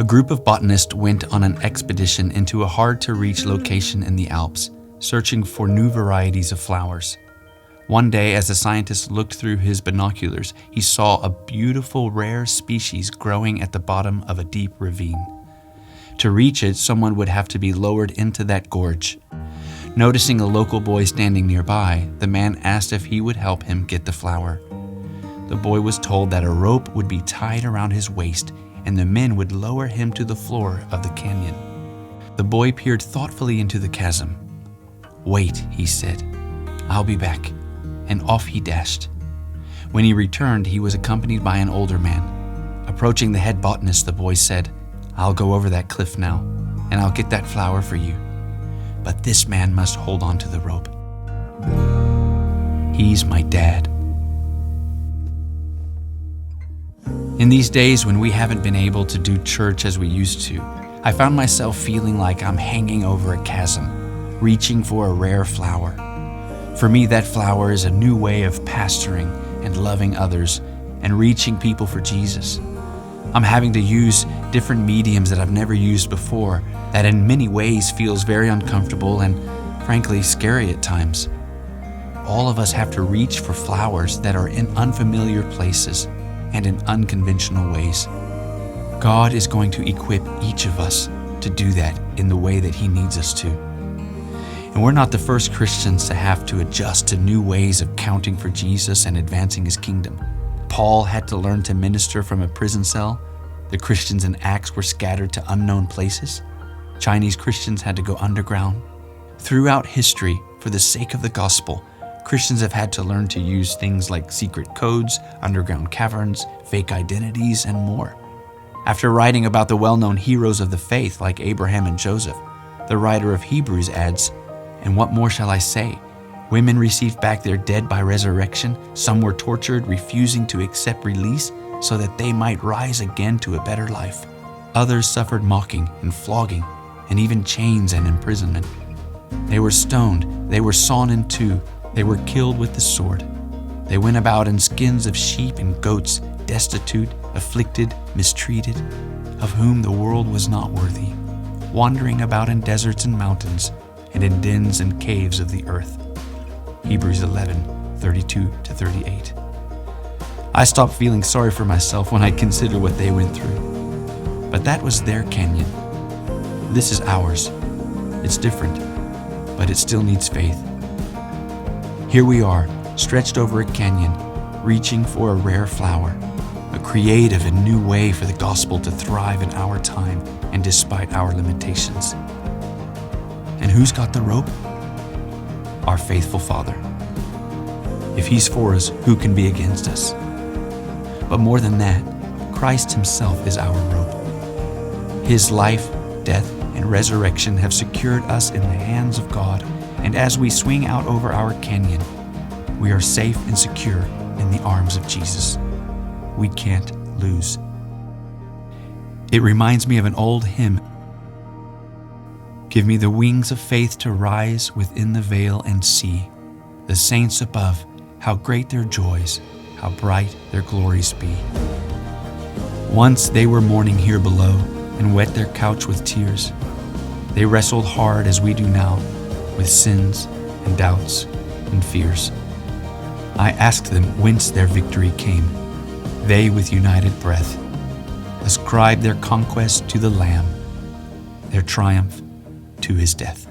A group of botanists went on an expedition into a hard-to-reach location in the Alps, searching for new varieties of flowers. One day, as the scientist looked through his binoculars, he saw a beautiful rare species growing at the bottom of a deep ravine. To reach it, someone would have to be lowered into that gorge. Noticing a local boy standing nearby, the man asked if he would help him get the flower. The boy was told that a rope would be tied around his waist and the men would lower him to the floor of the canyon. The boy peered thoughtfully into the chasm. "Wait," he said. "I'll be back." And off he dashed. When he returned, he was accompanied by an older man. Approaching the head botanist, the boy said, "I'll go over that cliff now, and I'll get that flower for you. But this man must hold on to the rope. He's my dad." In these days when we haven't been able to do church as we used to, I found myself feeling like I'm hanging over a chasm, reaching for a rare flower. For me, that flower is a new way of pastoring and loving others and reaching people for Jesus. I'm having to use different mediums that I've never used before, that in many ways feels very uncomfortable and frankly scary at times. All of us have to reach for flowers that are in unfamiliar places and in unconventional ways. God is going to equip each of us to do that in the way that He needs us to. And we're not the first Christians to have to adjust to new ways of counting for Jesus and advancing His kingdom. Paul had to learn to minister from a prison cell. The Christians in Acts were scattered to unknown places. Chinese Christians had to go underground. Throughout history, for the sake of the gospel, Christians have had to learn to use things like secret codes, underground caverns, fake identities, and more. After writing about the well-known heroes of the faith like Abraham and Joseph, the writer of Hebrews adds, "And what more shall I say? Women received back their dead by resurrection. Some were tortured, refusing to accept release so that they might rise again to a better life. Others suffered mocking and flogging, and even chains and imprisonment. They were stoned, they were sawn in two, they were killed with the sword. They went about in skins of sheep and goats, destitute, afflicted, mistreated, of whom the world was not worthy, wandering about in deserts and mountains, and in dens and caves of the earth." Hebrews 11:32-38. I stopped feeling sorry for myself when I consider what they went through. But that was their canyon. This is ours. It's different, but it still needs faith. Here we are, stretched over a canyon, reaching for a rare flower, a creative and new way for the gospel to thrive in our time and despite our limitations. And who's got the rope? Our faithful Father. If He's for us, who can be against us? But more than that, Christ Himself is our rope. His life, death, and resurrection have secured us in the hands of God, and as we swing out over our canyon, we are safe and secure in the arms of Jesus. We can't lose. It reminds me of an old hymn. Give me the wings of faith to rise within the veil and see the saints above, how great their joys, how bright their glories be. Once they were mourning here below and wet their couch with tears. They wrestled hard as we do now with sins and doubts and fears. I asked them whence their victory came. They, with united breath, ascribed their conquest to the Lamb, their triumph to His death.